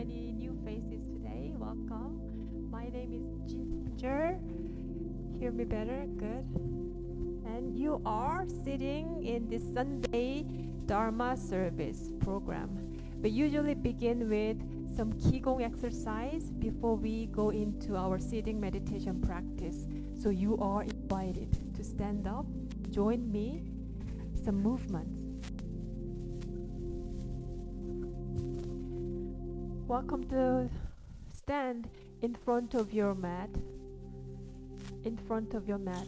many new faces today. Welcome. My name is Ginger. Hear me better? Good. And you are sitting in this Sunday Dharma service program. We usually begin with some Qigong exercise before we go into our sitting meditation practice. So you are invited to stand up, join me, some movements. Welcome to stand in front of your mat. In front of your mat.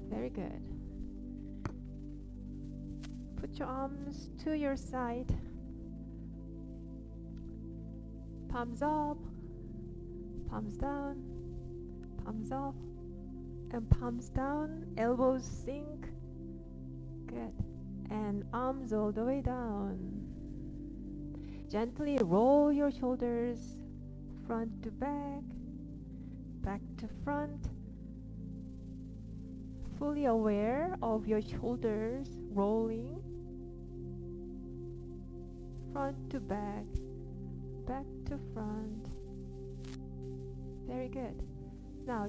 Very good. Put your arms to your side. Palms up, palms down, palms up, and palms down. Elbows sink. Good. And arms all the way down. Gently roll your shoulders front to back, back to front. Fully aware of your shoulders rolling front to back, back to front. Very good. Now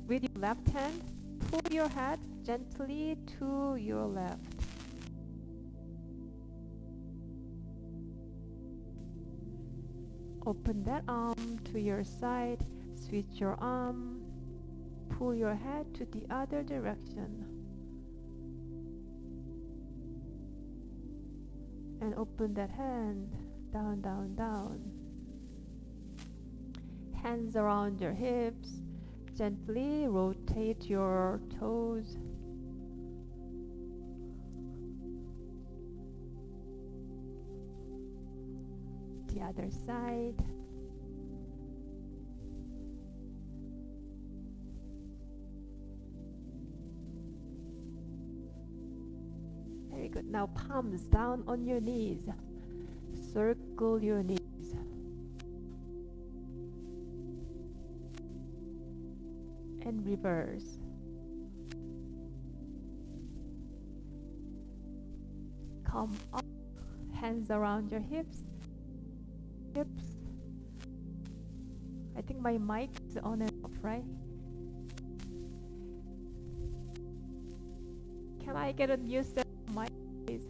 with your left hand, pull your head gently to your left. Open that arm to your side, switch your arm, pull your head to the other direction. And open that hand, down, down, down. Hands around your hips, gently rotate your toes. The other side. Very good. Now palms down on your knees. Circle your knees. And reverse. Come up. Hands around your hips. I think my mic is on and off, right? Can I get a new set of mic, please?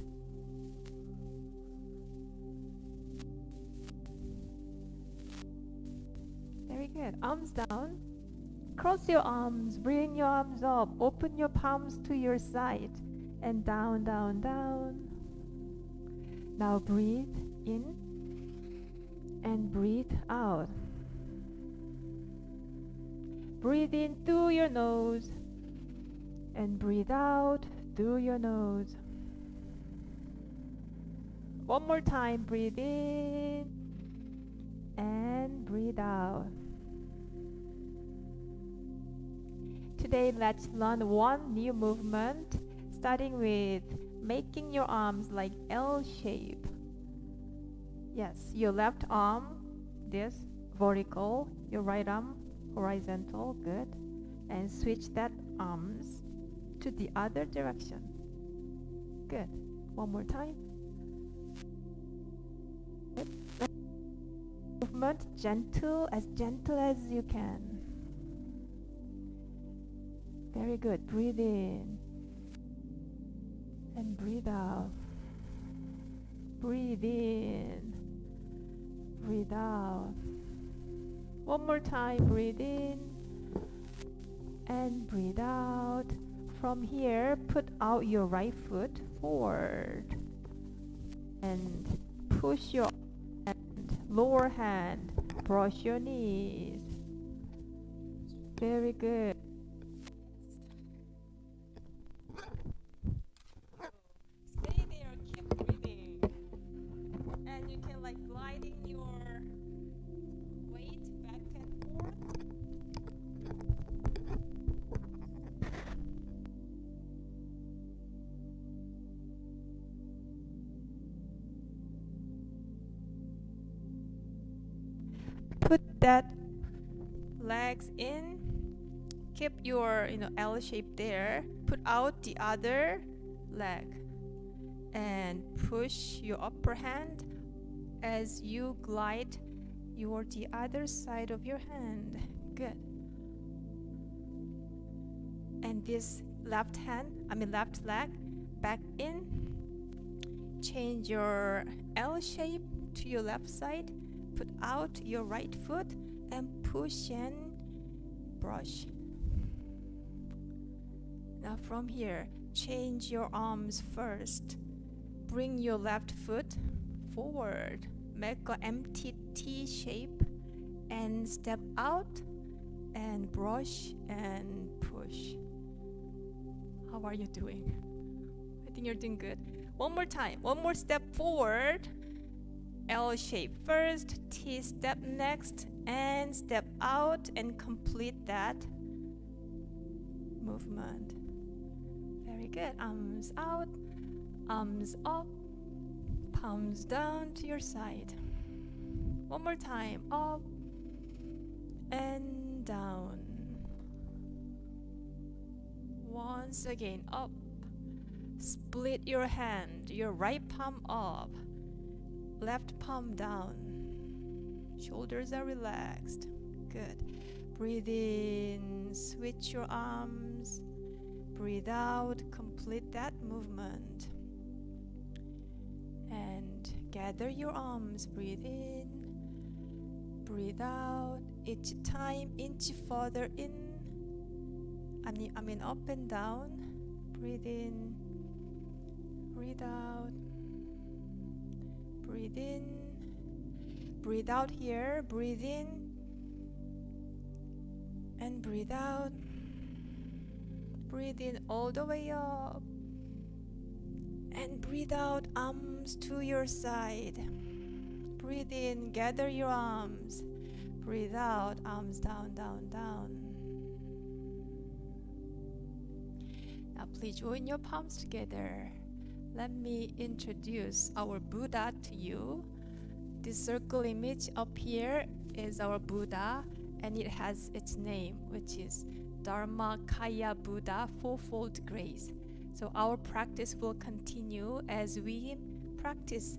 Very good. Arms down. Cross your arms. Bring your arms up. Open your palms to your side. And down, down, down. Now breathe in. And breathe out. Breathe in through your nose and breathe out through your nose. One more time, breathe in and breathe out. Today, let's learn one new movement, starting with making your arms like L shape. Yes, your left arm, this, vertical, your right arm, horizontal, good. And switch that arms to the other direction. Good. One more time. Good. Movement gentle as you can. Very good. Breathe in and breathe out. Breathe in. Breathe out. One more time, breathe in and breathe out. From here, put out your right foot forward and push your hand, lower hand, brush your knees. Very good. Stay there, keep breathing. And you can like gliding your weight back and forth. Put that legs in. Keep your L shape there. Put out the other leg and push your upper hand as you glide toward the other side of your hand. Good. And this left leg back in. Change your L shape to your left side. Put out your right foot and push and brush. Now from here, change your arms first. Bring your left foot forward. Make an empty T shape and step out and brush and push. How are you doing? I think you're doing good. One more time. One more step forward. L shape first, T step next, and step out and complete that movement. Very good. Arms out, arms up, palms down to your side. One more time. Up and down. Once again, up. Split your hand, your right palm up, left palm down. Shoulders are relaxed. Good. Breathe in, switch your arms. Breathe out, complete that movement. And gather your arms, breathe in, breathe out. Each time, inch further in. Up and down. Breathe in, breathe out, breathe in, breathe out here, breathe in, and breathe out. Breathe in all the way up, and breathe out, arms to your side. Breathe in, gather your arms. Breathe out, arms down, down, down. Now please join your palms together. Let me introduce our Buddha to you. This circle image up here is our Buddha, and it has its name, which is Dharma Kaya Buddha, Fourfold Grace. So our practice will continue as we practice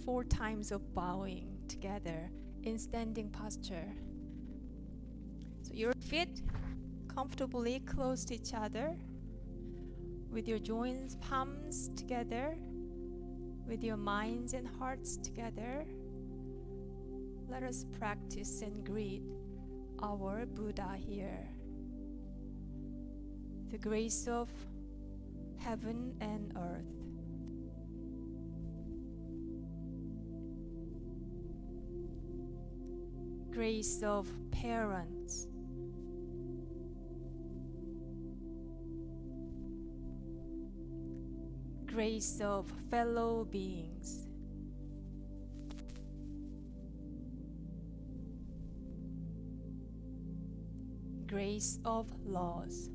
4 times of bowing together in standing posture. So your feet comfortably close to each other, with your joints, palms together, with your minds and hearts together. Let us practice and greet our Buddha here. The grace of heaven and earth. Grace of parents. Grace of fellow beings. Grace of laws.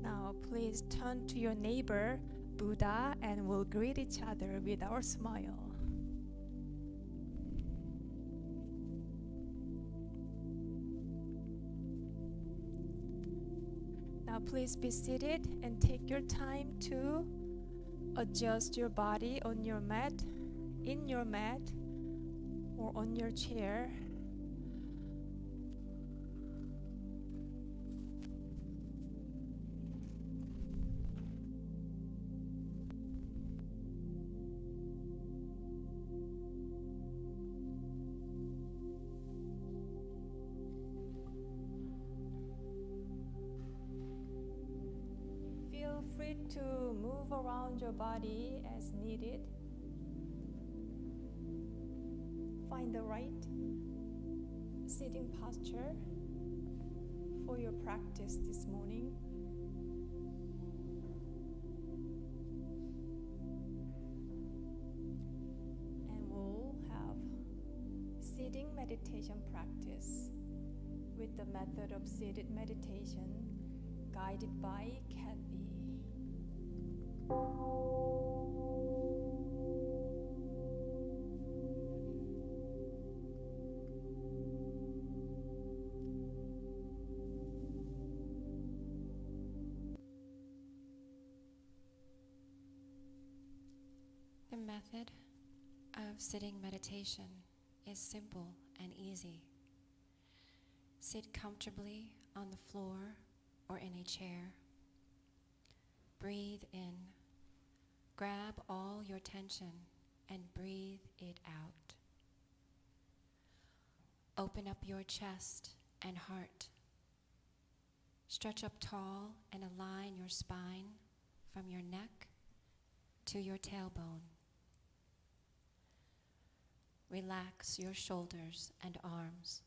Now please turn to your neighbor, Buddha, and we'll greet each other with our smile. Now please be seated and take your time to adjust your body on your mat, in your mat, or on your chair. Feel free to move around your body as needed. Find the right sitting posture for your practice this morning. And we'll have sitting meditation practice with the method of seated meditation guided by Kathy. of sitting meditation is simple and easy. Sit comfortably on the floor or in a chair. Breathe in. Grab all your tension and breathe it out. Open up your chest and heart. Stretch up tall and align your spine from your neck to your tailbone. Relax your shoulders and arms.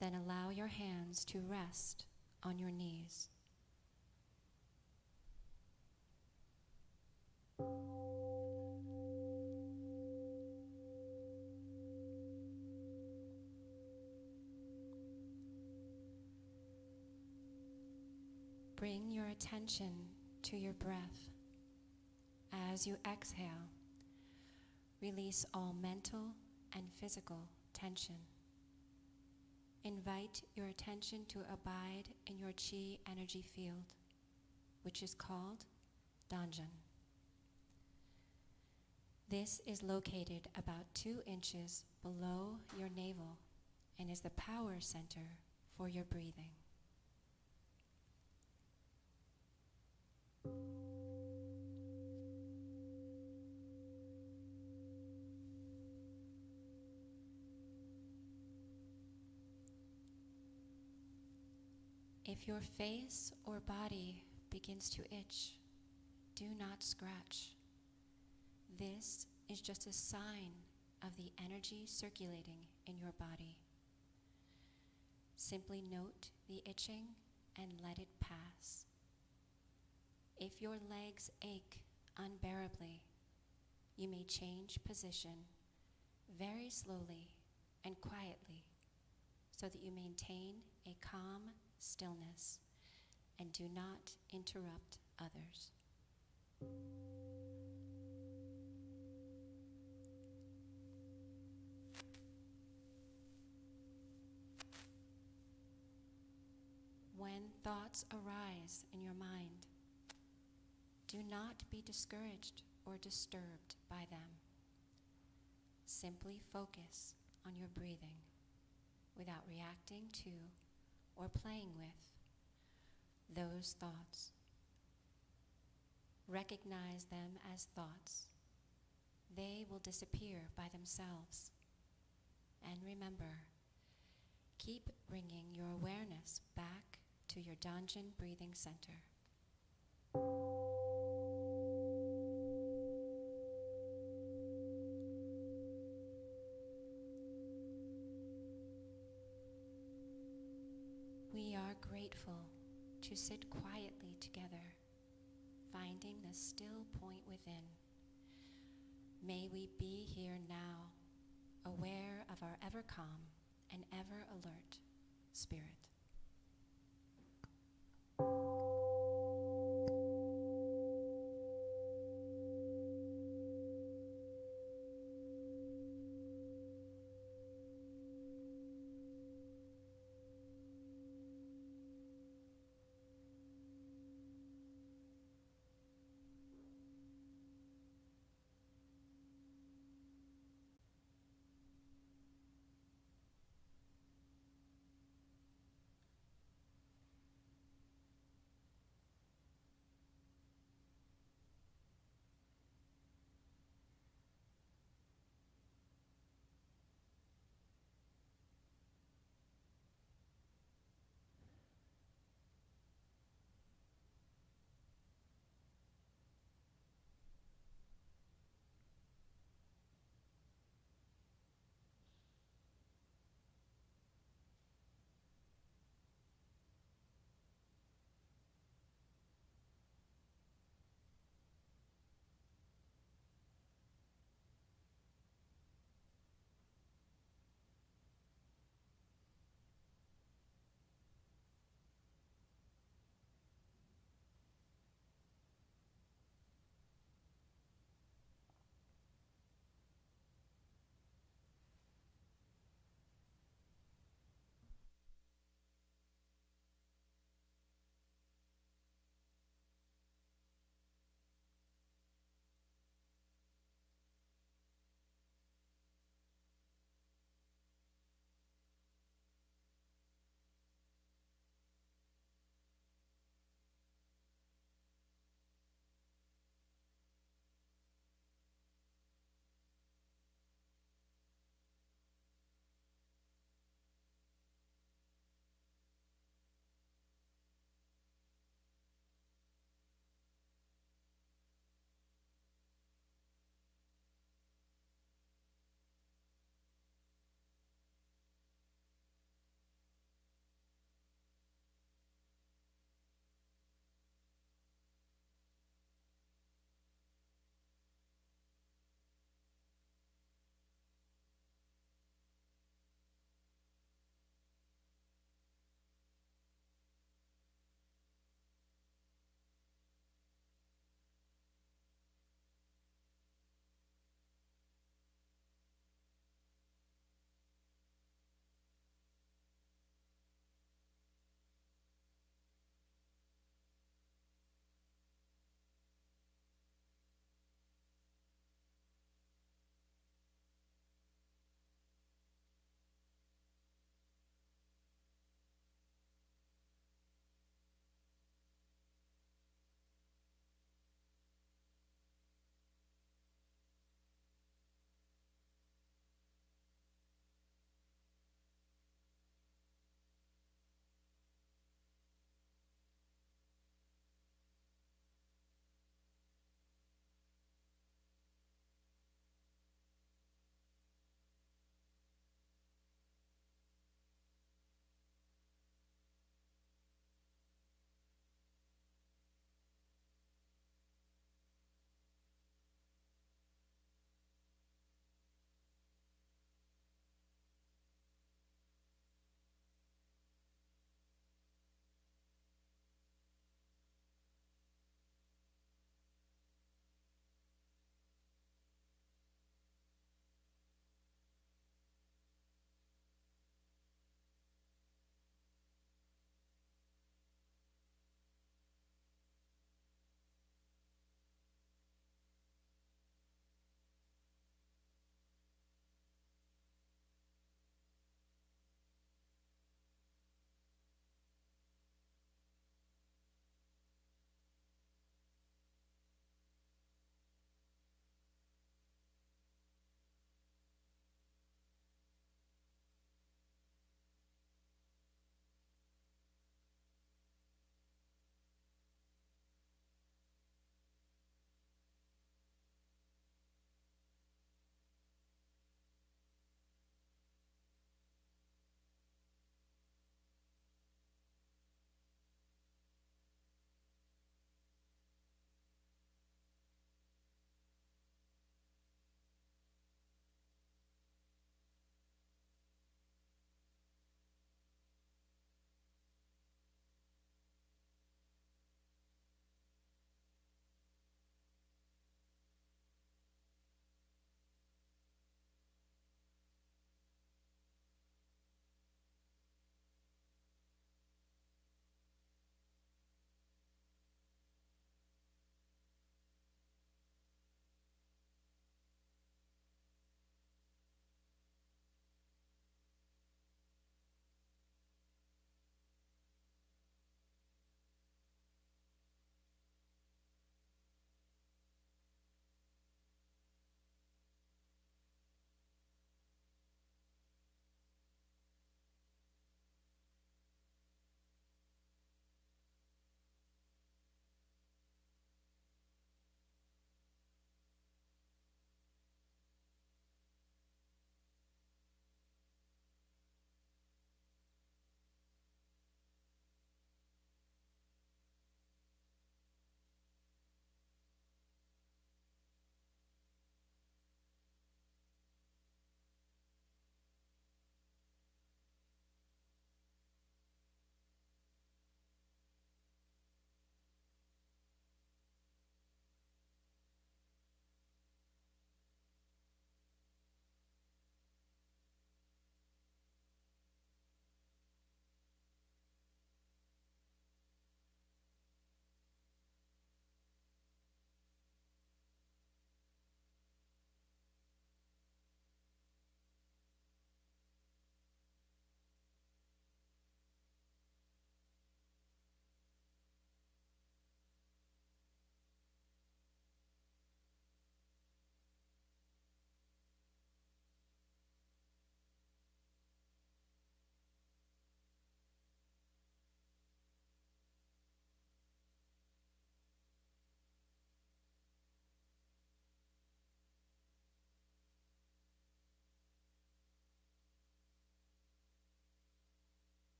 Then allow your hands to rest on your knees. Bring your attention to your breath. As you exhale, release all mental and physical tension. Invite your attention to abide in your chi energy field, which is called Danjan. This is located about 2 inches below your navel and is the power center for your breathing. If your face or body begins to itch, do not scratch. This is just a sign of the energy circulating in your body. Simply note the itching and let it pass. If your legs ache unbearably, you may change position very slowly and quietly so that you maintain a calm stillness and do not interrupt others. When thoughts arise in your mind, do not be discouraged or disturbed by them. Simply focus on your breathing without reacting to or playing with those thoughts. Recognize them as thoughts. They will disappear by themselves. And remember, keep bringing your awareness back to your Danjan breathing center. We are grateful to sit quietly together, finding the still point within. May we be here now, aware of our ever calm and ever alert spirit.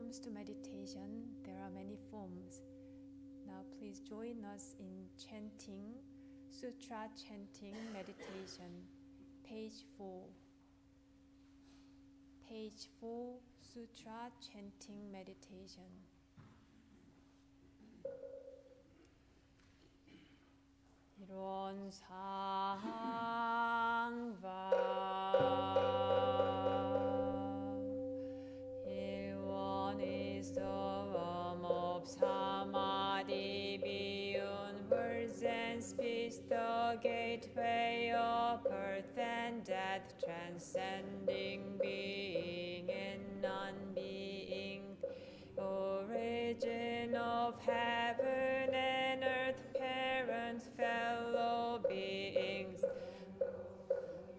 comes to meditation, there are many forms. Now please join us in chanting, sutra chanting meditation, page 4. Page 4, sutra chanting meditation. 일원 is the realm of samadhi, beyond words and speech, the gateway of birth and death, transcending being and non-being, origin of heaven and earth, parents, fellow beings,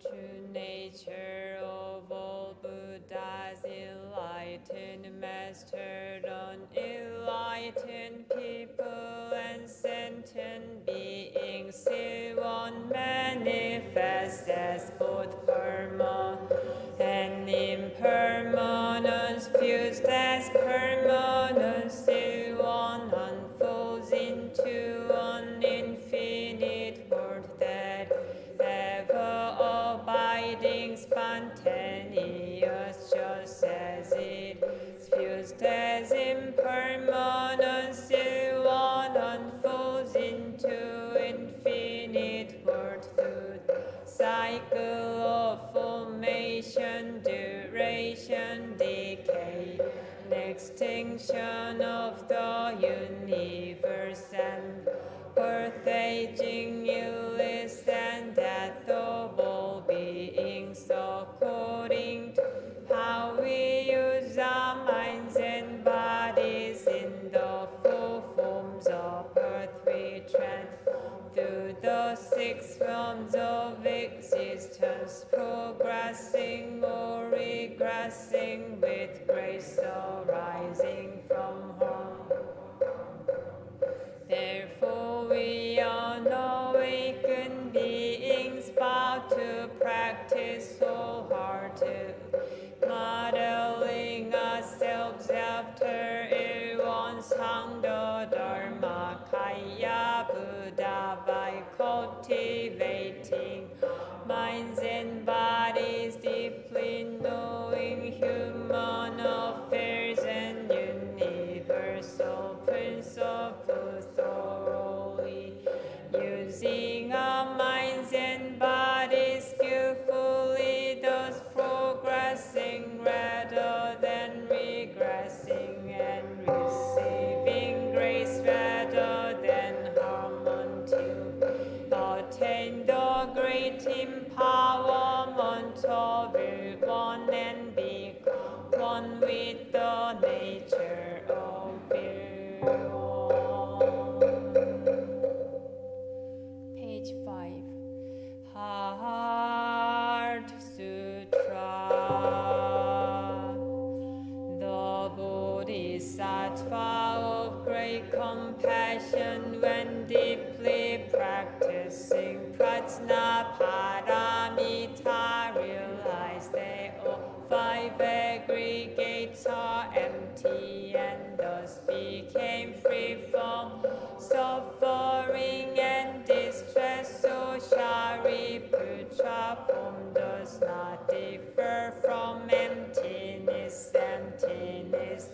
true nature of all Buddhas, enlightened master, unenlightened people and sentient beings, Siwan manifest as both permanent and impermanence, fused as permanence, Siwan unfolds into an infinite world that ever abiding, spontaneous, just as it is fused as impermanence, one unfolds into infinite world through cycle of formation, duration, decay, and extinction of the universe, and birth, aging, illness, and death of all beings, according to how we use our minds and bodies in the four forms of earth, we transform through the 6 realms of existence, progressing or regressing with grace arising from harm. Therefore we are awakened beings, vow to practice wholeheartedly, modeling ourselves after Ilwon Sangha Dharma Kaya Buddha, by cultivating minds and bodies, deeply knowing human affairs and universal principles thoroughly, using our minds and bodies skillfully, thus progressing rather than regressing, and receiving grace rather than harm, until attain the great empowerment of one and become one with the nature of Page 5. Heart Sutra. The Bodhisattva of great compassion, when deeply practicing Prajnaparamita, realized that all 5 aggregates are empty, and thus became free from suffering and distress. So Shariputra, form does not differ from emptiness, emptiness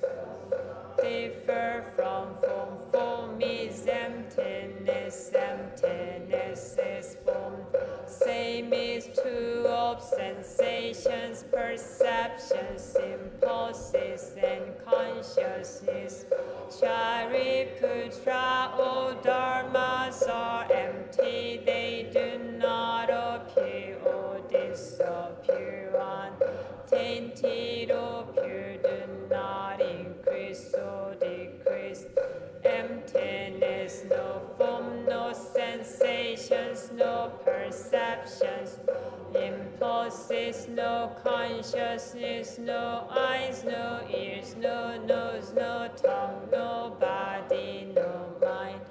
differ from form, form is emptiness, emptiness is form. Same is true of sensations, perceptions, impulses, and consciousness. Shariputra, all dharmas are empty, they do not appear or disappear, untainted or pure, do not increase or decrease. Emptiness, no form, no sensations, no perceptions, impulses, no consciousness, no eyes, no ears, no nose, no tongue, no body, no mind,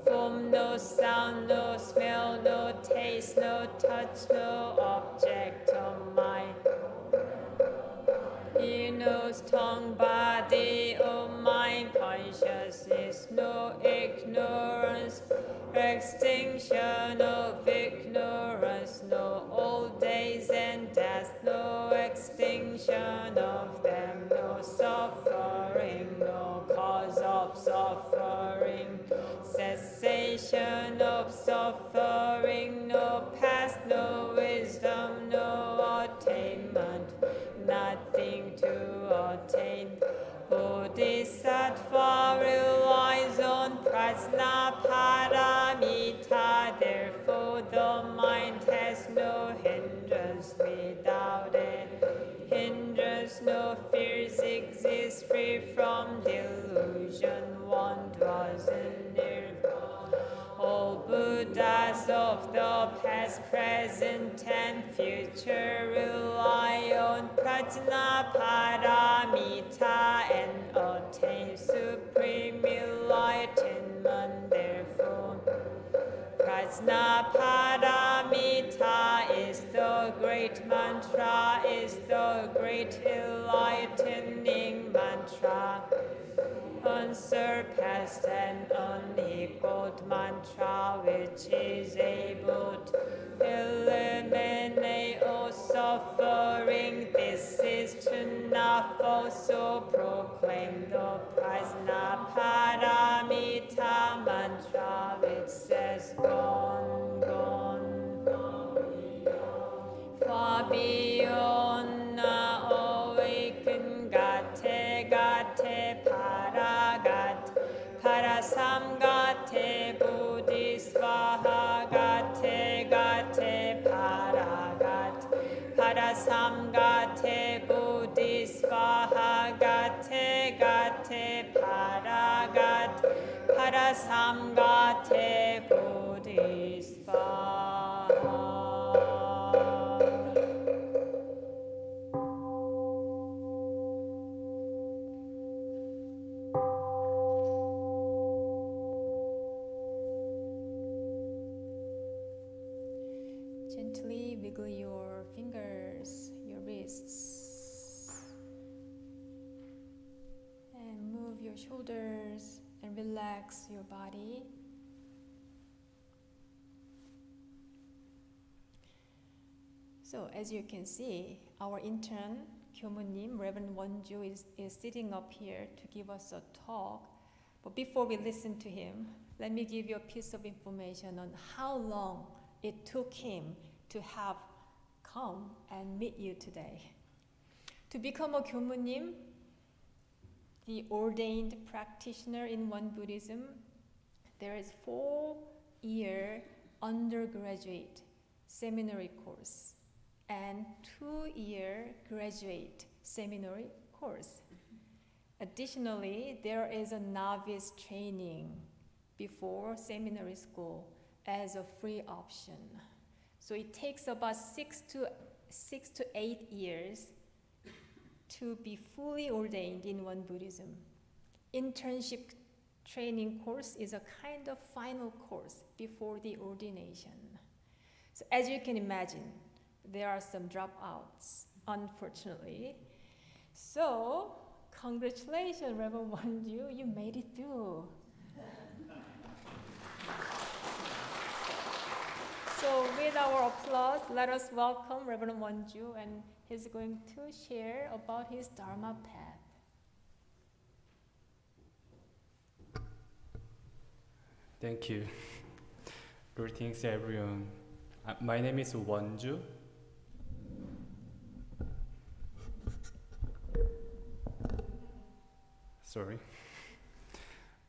form, no sound, no smell, no taste, no touch, no object of mind. In nose, tongue, body, or mind, consciousness, no ignorance, extinction of ignorance, no old days and death, no extinction of them, no suffering, no cause of suffering, cessation of suffering, no past, no wisdom, no attainment, nothing to attain. Bodhisattva relies on prajnaparamita, therefore the mind has no hindrance without it. Hindrance, no fears exist, free from delusion, one dwells in nirvana. All Buddhas of the past, present, and future rely on prajnaparamita and attain supreme enlightenment. Therefore, prajnaparamita is the great mantra, is the great enlightening mantra, unsurpassed and unequaled mantra, which is able to eliminate all suffering. This is to not also proclaim the prajnaparamita mantra, which says gone, gone, far beyond now awakened, gate, gate, paragat, parasamgate, bodhisvaha, gate, gate, paragat, parasamgate, bodhisvaha, gate, gate, paragat, parasamgate, bodhisvaha. Gently wiggle your fingers, your wrists, and move your shoulders and relax your body. So as you can see, our intern, Kyomunim, Reverend Wonjoo, is sitting up here to give us a talk. But before we listen to him, let me give you a piece of information on how long it took him to have come and meet you today. To become a Kyomunim, the ordained practitioner in Won Buddhism, there is 4-year undergraduate seminary course and 2-year graduate seminary course. Additionally, there is a novice training before seminary school as a free option. So it takes about 6 to 8 years to be fully ordained in Won Buddhism. Internship training course is a kind of final course before the ordination. So as you can imagine, there are some dropouts, unfortunately. So congratulations, Reverend Wonjoo, you made it through. So with our applause, let us welcome Reverend Wonjoo, and he's going to share about his Dharma path. Thank you. Greetings, everyone. My name is Wonjoo. Sorry.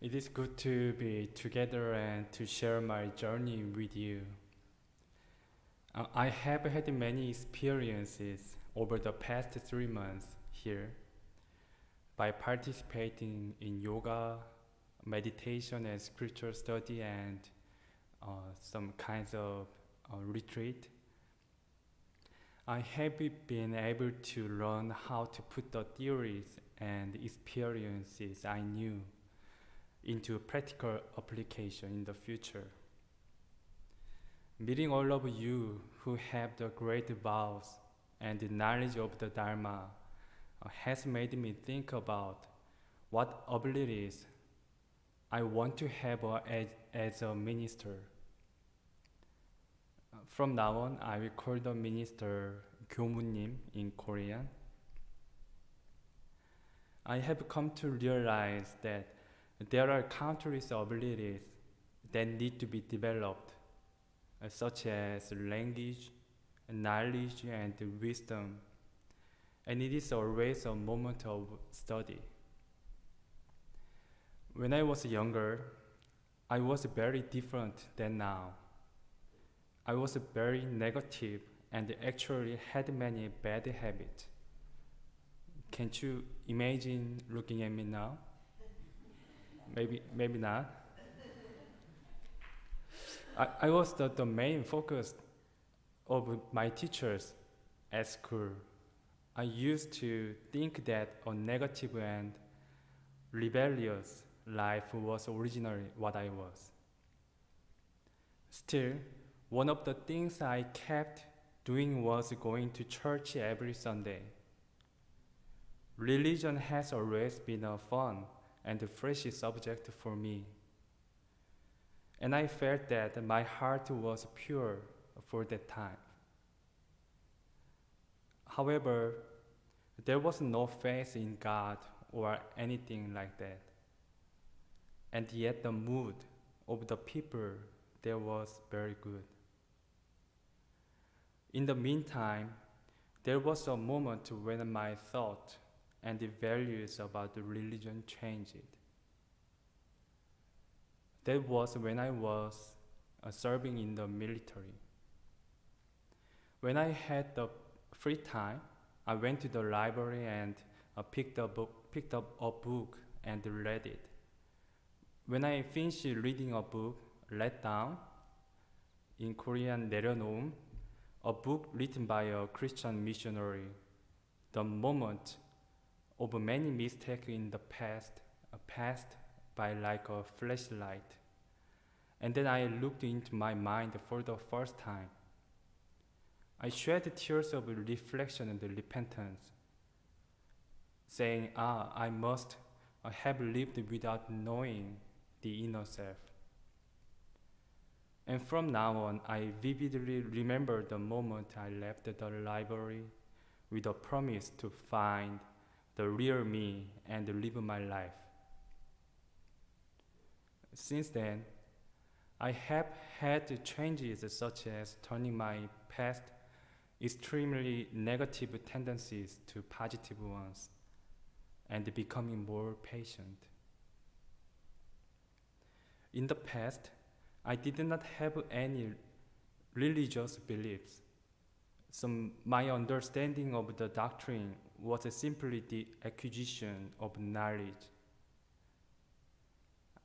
It is good to be together and to share my journey with you. I have had many experiences over the past 3 months here by participating in yoga, meditation and spiritual study and some kinds of retreat. I have been able to learn how to put the theories and experiences I knew into practical application in the future. Meeting all of you who have the great vows and the knowledge of the Dharma has made me think about what abilities I want to have as a minister. From now on, I will call the minister 교무님 in Korean. I have come to realize that there are countless abilities that need to be developed, such as language, knowledge, and wisdom, and it is always a moment of study. When I was younger, I was very different than now. I was very negative and actually had many bad habits. Can't you imagine looking at me now? Maybe not. I was the main focus of my teachers at school. I used to think that a negative and rebellious life was originally what I was. Still, one of the things I kept doing was going to church every Sunday. Religion has always been a fun and fresh subject for me. And I felt that my heart was pure for that time. However, there was no faith in God or anything like that. And yet the mood of the people there was very good. In the meantime, there was a moment when my thought and the values about the religion changed. That was when I was serving in the military. When I had the free time, I went to the library and picked up a book and read it. When I finished reading a book, let down, in Korean 내려놓음, a book written by a Christian missionary, the moment of many mistakes in the past passed by like a flashlight. And then I looked into my mind for the first time. I shed tears of reflection and repentance, saying, I must have lived without knowing the inner self. And from now on, I vividly remember the moment I left the library with a promise to find the real me and live my life. Since then, I have had changes such as turning my past extremely negative tendencies to positive ones and becoming more patient. In the past, I did not have any religious beliefs, so my understanding of the doctrine was simply the acquisition of knowledge.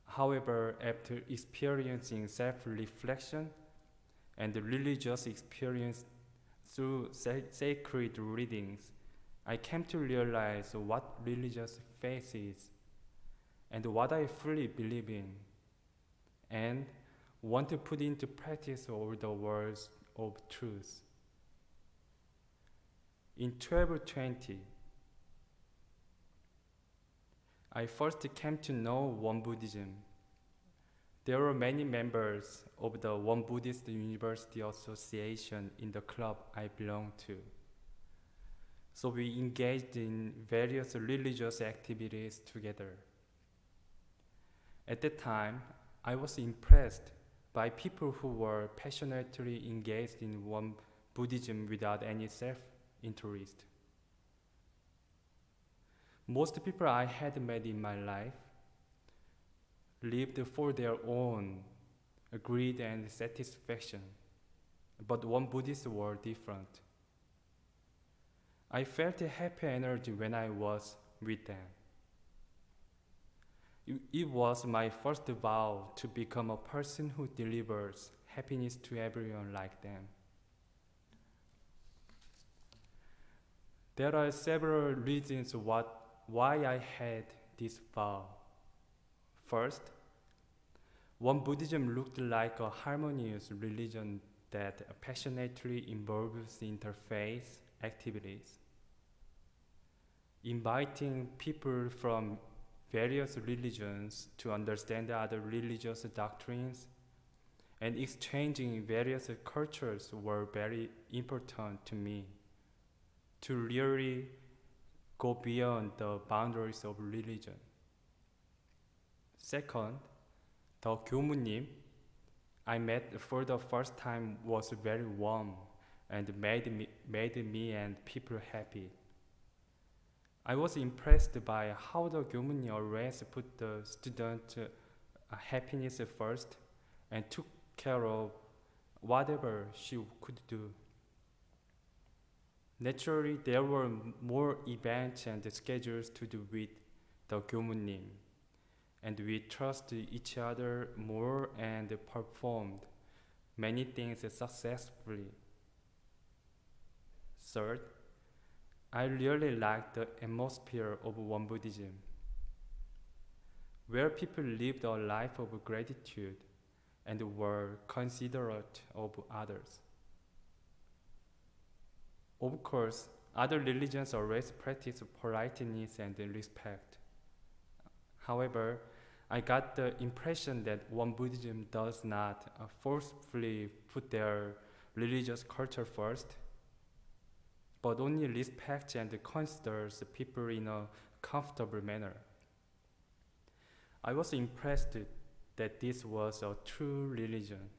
However, after experiencing self-reflection and religious experience through sacred readings, I came to realize what religious faith is and what I fully believe in, and want to put into practice all the words of truth. In 1220, I first came to know Won Buddhism. There were many members of the Won Buddhist University Association in the club I belonged to. So we engaged in various religious activities together. At that time, I was impressed by people who were passionately engaged in Won Buddhism without any self-interest. Most people I had met in my life lived for their own greed and satisfaction, but Won Buddhists were different. I felt a happy energy when I was with them. It was my first vow to become a person who delivers happiness to everyone like them. There are several reasons why I had this vow. First, Won Buddhism looked like a harmonious religion that passionately involves interfaith activities. inviting people from various religions to understand other religious doctrines, and exchanging various cultures were very important to me to really go beyond the boundaries of religion. Second, the 교무님 I met for the first time was very warm and made me and people happy. I was impressed by how the 교무님 always put the student happiness first and took care of whatever she could do. Naturally, there were more events and schedules to do with the 교무님, and we trusted each other more and performed many things successfully. Third, I really liked the atmosphere of Won Buddhism, where people lived a life of gratitude and were considerate of others. Of course, other religions always practice politeness and respect. However, I got the impression that Won Buddhism does not forcefully put their religious culture first, but only respects and considers people in a comfortable manner. I was impressed that this was a true religion,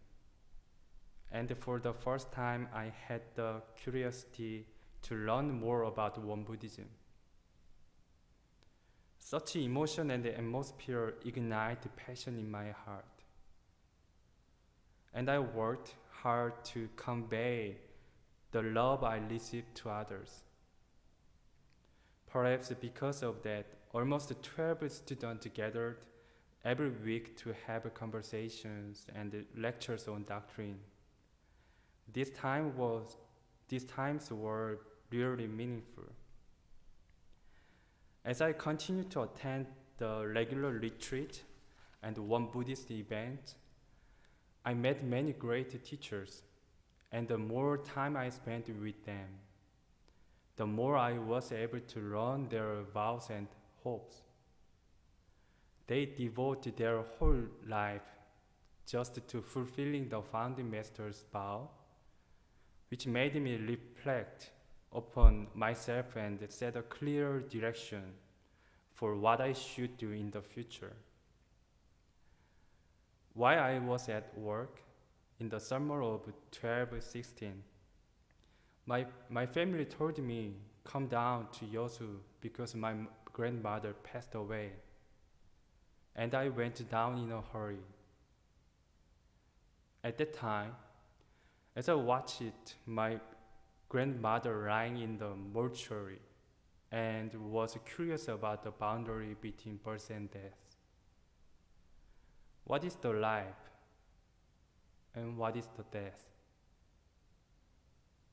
and for the first time I had the curiosity to learn more about Won Buddhism. Such emotion and atmosphere ignite passion in my heart, and I worked hard to convey the love I received to others. Perhaps because of that, almost 12 students gathered every week to have conversations and lectures on doctrine. These times were really meaningful. As I continued to attend the regular retreat and Won Buddhist events, I met many great teachers, and the more time I spent with them, the more I was able to learn their vows and hopes. They devoted their whole life just to fulfilling the founding master's vow, which made me reflect upon myself and set a clear direction for what I should do in the future. While I was at work in the summer of 12-16, my family told me come down to Yeosu because my grandmother passed away, and I went down in a hurry. At that time, as I watched my grandmother lying in the mortuary and was curious about the boundary between birth and death. What is the life? And what is the death?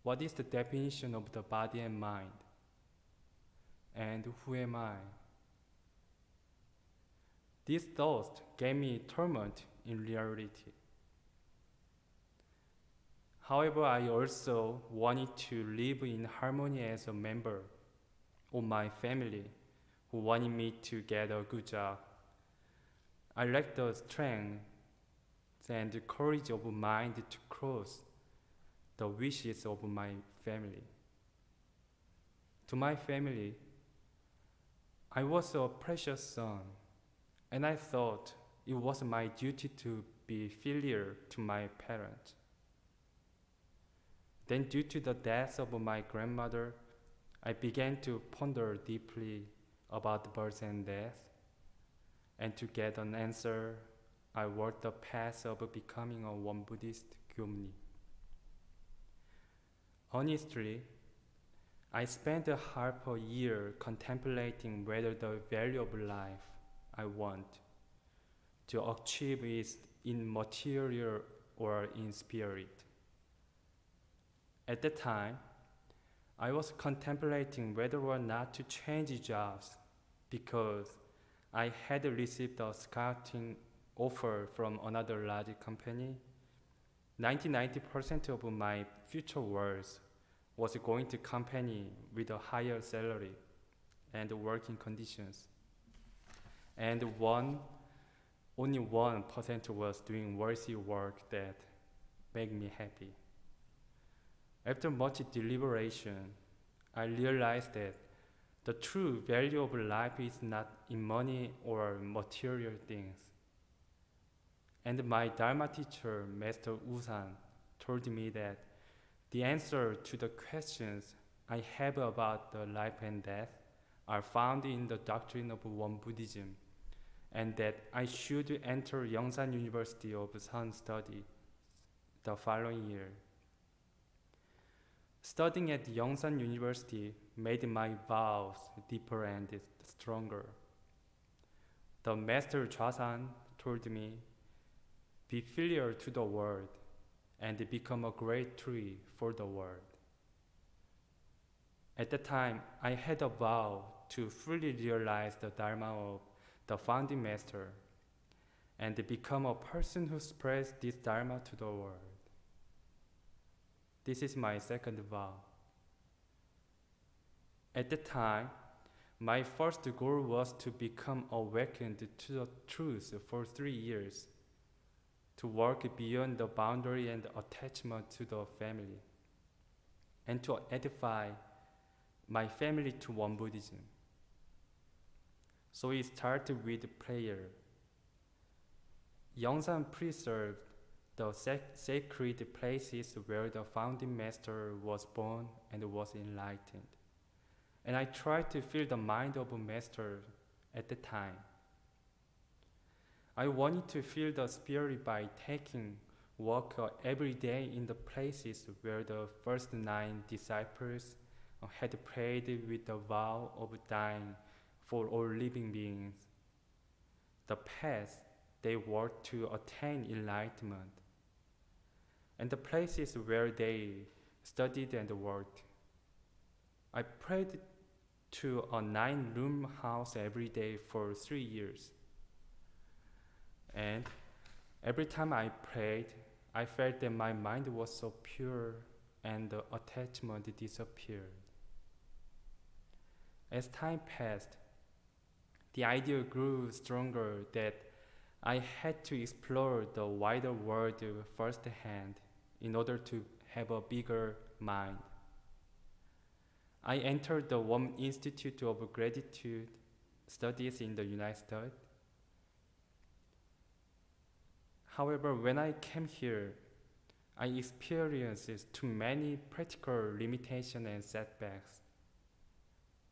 What is the definition of the body and mind? And who am I? These thoughts gave me torment in reality. However, I also wanted to live in harmony as a member of my family who wanted me to get a good job. I lacked the strength and the courage of mind to cross the wishes of my family. To my family, I was a precious son, and I thought it was my duty to be filial to my parents. Then, due to the death of my grandmother, I began to ponder deeply about birth and death, and to get an answer, I walked the path of becoming a Won Buddhist gyomni. Honestly, I spent a half a year contemplating whether the value of life I want to achieve is in material or in spirit. At that time, I was contemplating whether or not to change jobs because I had received a scouting offer from another large company. 90% of my future worth was going to company with a higher salary and working conditions. And only 1% was doing worthy work that made me happy. After much deliberation, I realized that the true value of life is not in money or material things. And my Dharma teacher, Master Usan, told me that the answer to the questions I have about the life and death are found in the doctrine of Won Buddhism, and that I should enter Yongsan University of Sun Study the following year. Studying at Yongsan University made my vows deeper and stronger. The Master Chwasan told me, be filial to the world and become a great tree for the world. At that time, I had a vow to fully realize the Dharma of the founding master and become a person who spreads this Dharma to the world. This is my second vow. At that time, my first goal was to become awakened to the truth for 3 years, to work beyond the boundary and attachment to the family, and to edify my family to Won Buddhism. So it started with prayer. Yongsan preserved the sacred places where the founding master was born and was enlightened. And I tried to feel the mind of a master at the time. I wanted to feel the spirit by taking walk every day in the places where the first 9 disciples had prayed with the vow of dying for all living beings. The path they walked to attain enlightenment, and the places where they studied and worked. I prayed to a 9-room house every day for 3 years. And every time I prayed, I felt that my mind was so pure and the attachment disappeared. As time passed, the idea grew stronger that I had to explore the wider world firsthand in order to have a bigger mind. I entered the Won Institute of Gratitude Studies in the United States. However, when I came here, I experienced too many practical limitations and setbacks.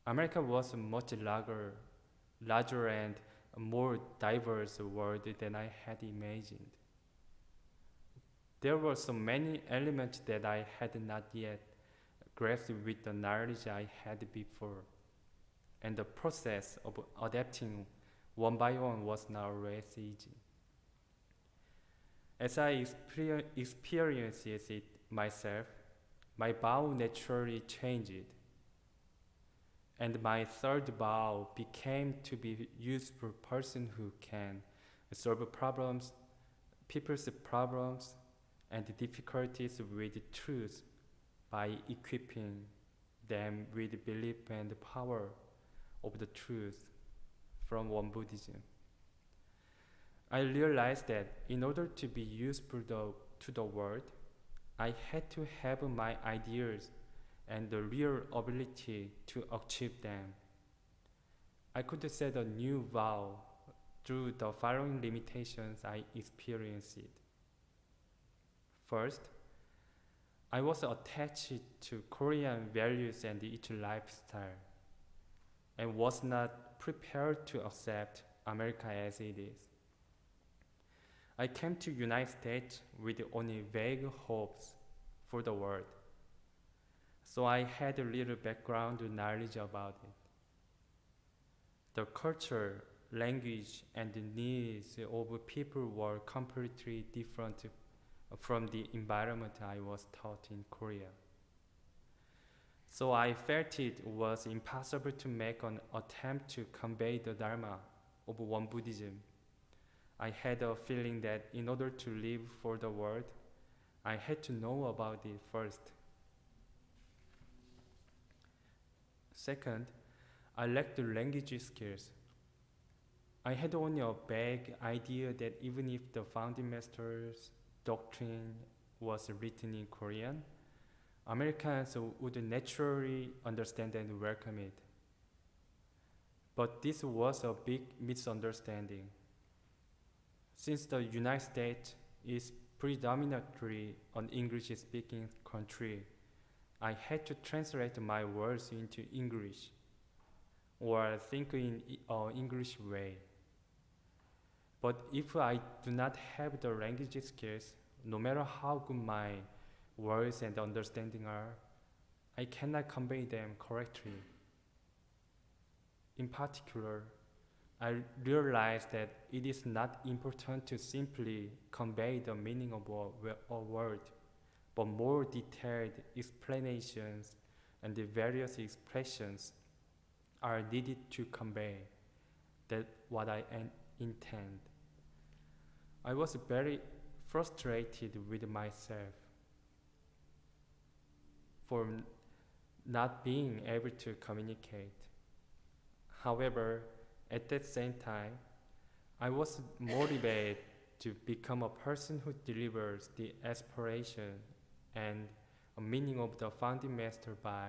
America was a much larger and more diverse world than I had imagined. There were so many elements that I had not yet grasped with the knowledge I had before, and the process of adapting one by one was not always easy. As I experienced it myself, my vow naturally changed, and my third vow became to be a useful person who can solve problems, people's problems, and difficulties with truth by equipping them with belief and power of the truth from Won Buddhism. I realized that in order to be useful to the world, I had to have my ideas and the real ability to achieve them. I could set a new vow through the following limitations I experienced. First, I was attached to Korean values and its lifestyle, and was not prepared to accept America as it is. I came to United States with only vague hopes for the world, so I had a little background knowledge about it. The culture, language, and the needs of people were completely different from the environment I was taught in Korea. So I felt it was impossible to make an attempt to convey the Dharma of Won Buddhism. I had a feeling that in order to live for the world, I had to know about it first. Second, I lacked the language skills. I had only a vague idea that even if the founding master's doctrine was written in Korean, Americans would naturally understand and welcome it. But this was a big misunderstanding. Since the United States is predominantly an English-speaking country, I had to translate my words into English or think in an English way. But if I do not have the language skills, no matter how good my words and understanding are, I cannot convey them correctly. In particular, I realized that it is not important to simply convey the meaning of a word, but more detailed explanations and the various expressions are needed to convey that what I intend. I was very frustrated with myself for not being able to communicate. However, at that same time, I was motivated to become a person who delivers the aspiration and a meaning of the founding master by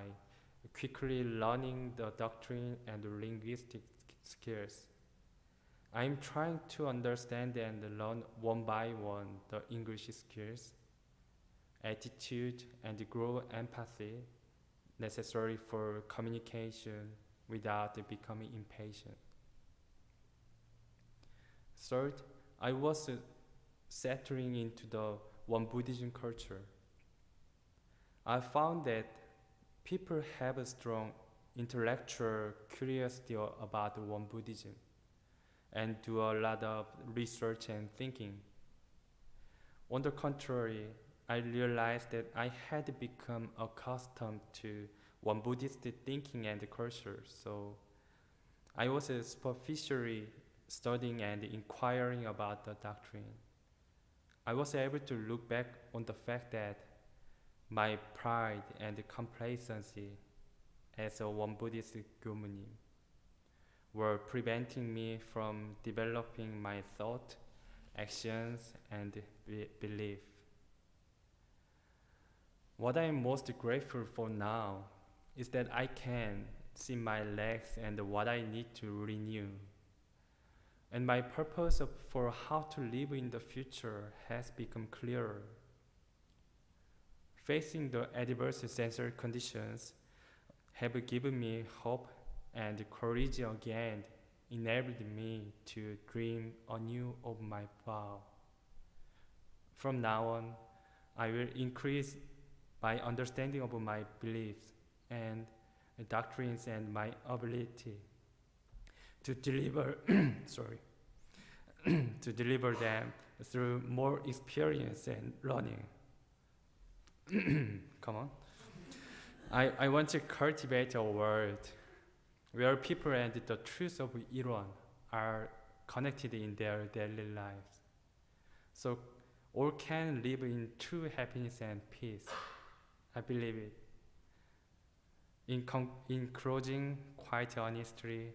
quickly learning the doctrine and the linguistic skills. I am trying to understand and learn one by one the English skills, attitude, and grow empathy necessary for communication without becoming impatient. Third, I was settling into the Won Buddhism culture. I found that people have a strong intellectual curiosity about Won Buddhism and do a lot of research and thinking. On the contrary, I realized that I had become accustomed to Won Buddhist thinking and culture, so I was superficially studying and inquiring about the doctrine. I was able to look back on the fact that my pride and complacency as a Won Buddhist gumunim were preventing me from developing my thought, actions, and belief. What I am most grateful for now is that I can see my legs and what I need to renew. And my purpose for how to live in the future has become clearer. Facing the adverse sensory conditions have given me hope and courage again, enabled me to dream anew of my vow. From now on, I will increase my understanding of my beliefs and doctrines and my ability to deliver to deliver them through more experience and learning. Come on. I want to cultivate a world where people and the truth of Iran are connected in their daily lives, so all can live in true happiness and peace. I believe it. In closing, quite honestly,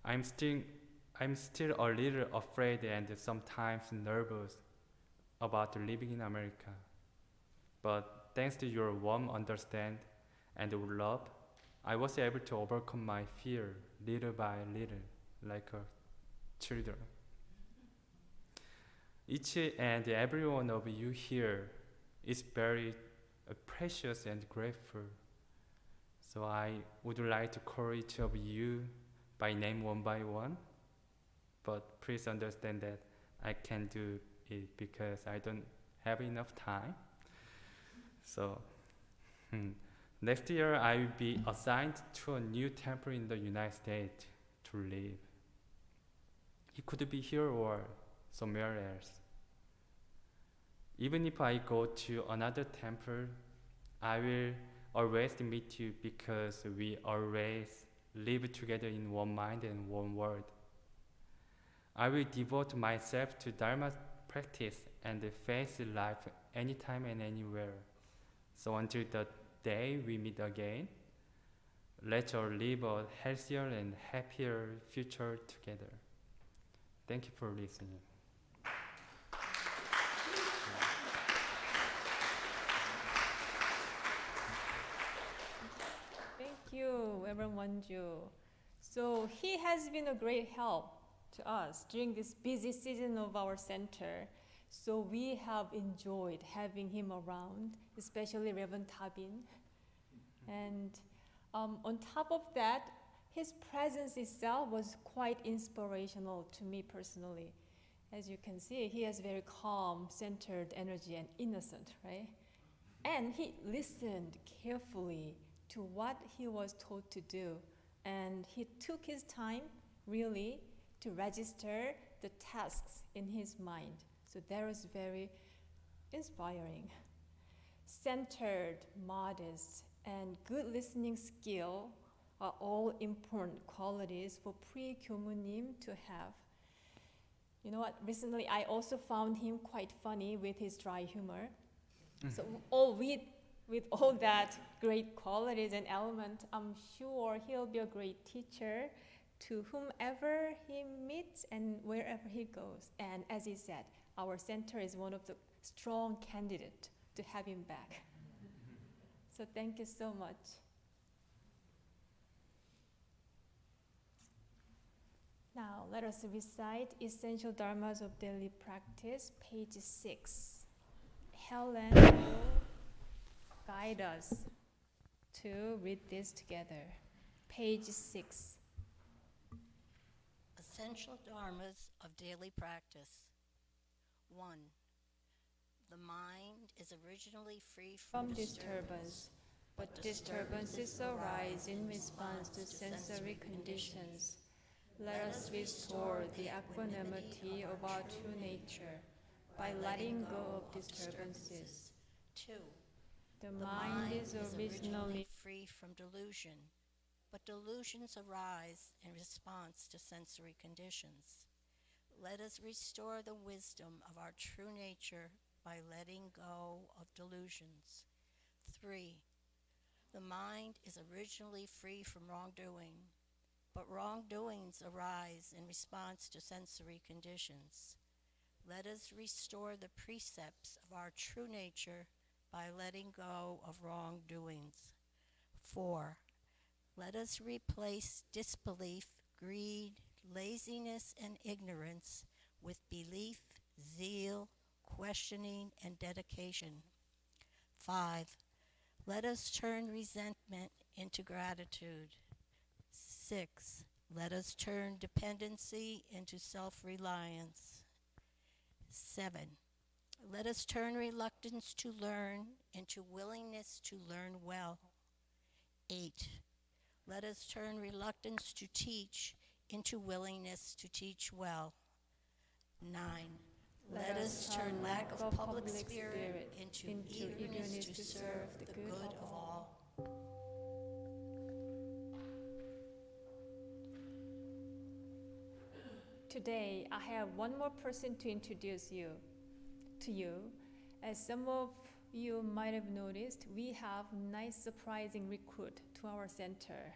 I'm still a little afraid and sometimes nervous about living in America. But thanks to your warm understanding and love, I was able to overcome my fear little by little, like a children. Each and every one of you here is very precious and grateful. So I would like to call each of you by name one by one, but please understand that I can't do it because I don't have enough time. So next year I will be assigned to a new temple in the United States to live. It could be here or somewhere else. Even if I go to another temple, I will always meet you because we always live together in one mind and one word. I will devote myself to Dharma practice and face life anytime and anywhere. So until the day we meet again, let's all live a healthier and happier future together. Thank you for listening. Thank you, Reverend Wonjoo. So he has been a great help to us during this busy season of our center. So we have enjoyed having him around, especially Reverend Tabin. And on top of that, his presence itself was quite inspirational to me personally. As you can see, he has very calm, centered energy and innocent, right? And he listened carefully to what he was told to do. And he took his time, really, to register the tasks in his mind. So that was very inspiring. Centered, modest, and good listening skill are all important qualities for pre-Kyomunim to have. You know what? Recently, I also found him quite funny with his dry humor. So with all that great qualities and elements, I'm sure he'll be a great teacher to whomever he meets and wherever he goes. And as he said, our center is one of the strong candidates to have him back. So thank you so much. Now let us recite Essential Dharmas of Daily Practice, page 6. Helen will guide us to read this together. Page 6. Essential Dharmas of Daily Practice. 1. The mind is originally free from disturbance, but disturbances arise in response to sensory conditions. Let us restore the equanimity of our true nature by letting go of disturbances. 2. The mind is originally free from delusion, but delusions arise in response to sensory conditions. Let us restore the wisdom of our true nature by letting go of delusions. 3. The mind is originally free from wrongdoing, but wrongdoings arise in response to sensory conditions. Let us restore the precepts of our true nature by letting go of wrongdoings. 4. Let us replace disbelief, greed, laziness, and ignorance with belief, zeal, questioning, and dedication. 5. Let us turn resentment into gratitude. 6. Let us turn dependency into self-reliance. 7. Let us turn reluctance to learn into willingness to learn well. 8. Let us turn reluctance to teach into willingness to teach well. 9. Let us turn lack of public spirit into eagerness to serve the good of all. Today, I have one more person to introduce to you. As some of you might have noticed, we have nice surprising recruit to our center.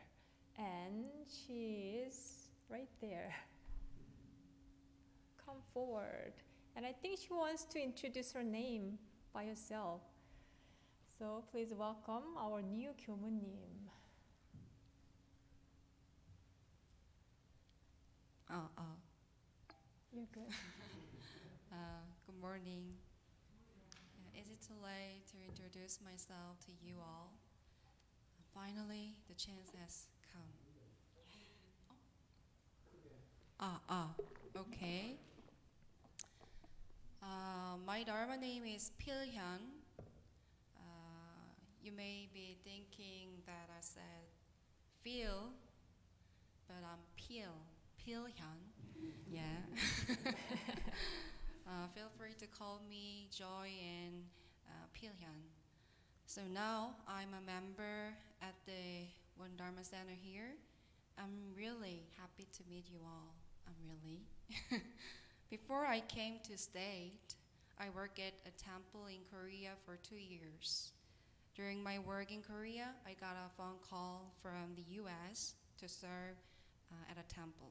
And she is right there. Come forward. And I think she wants to introduce her name by herself. So please welcome our new Kyomunim. You're good. Good morning. Is it too late to introduce myself to you all? Finally, the chance has come. Okay. My Dharma name is Pilhyun. You may be thinking that I said feel, but I'm Pilhyun. Yeah. Feel free to call me Joy and Pilhyun. So now I'm a member at the One Dharma Center here. I'm really happy to meet you all. I'm really. Before I came to state, I worked at a temple in Korea for 2 years. During my work in Korea, I got a phone call from the US to serve at a temple.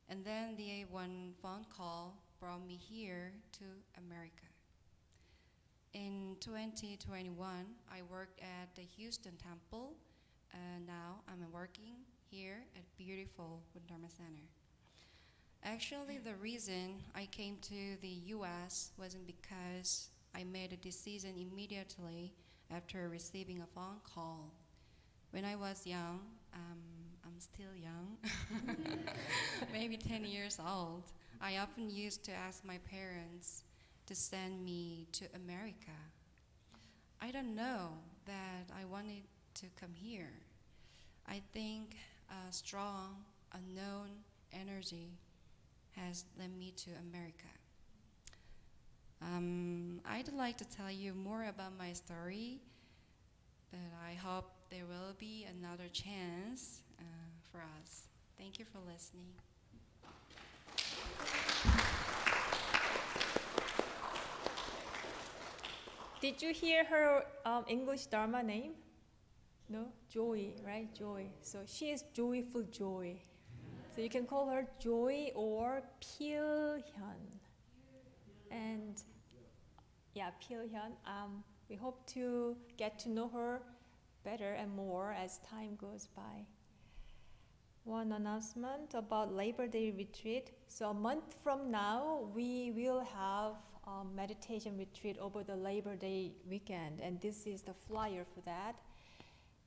And then the one phone call brought me here to America. In 2021, I worked at the Houston Temple, and now I'm working here at beautiful Dharma Center. Actually, the reason I came to the US wasn't because I made a decision immediately after receiving a phone call. When I was young, I'm still young, maybe 10 years old, I often used to ask my parents to send me to America. I don't know that I wanted to come here. I think a strong, unknown energy has led me to America. I'd like to tell you more about my story, but I hope there will be another chance for us. Thank you for listening. Did you hear her English Dharma name? No? Joy, right? Joy. So she is joyful joy. So you can call her Joy or Pilhyun. And yeah, Pilhyun. We hope to get to know her better and more as time goes by. One announcement about Labor Day retreat. So a month from now, we will have a meditation retreat over the Labor Day weekend, and this is the flyer for that.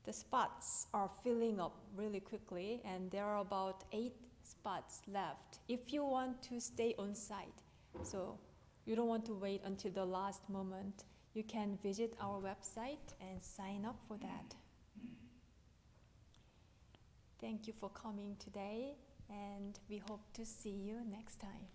The spots are filling up really quickly, and there are about 8 spots left if you want to stay on site. So you don't want to wait until the last moment. You can visit our website and sign up for that. Thank you for coming today, and we hope to see you next time.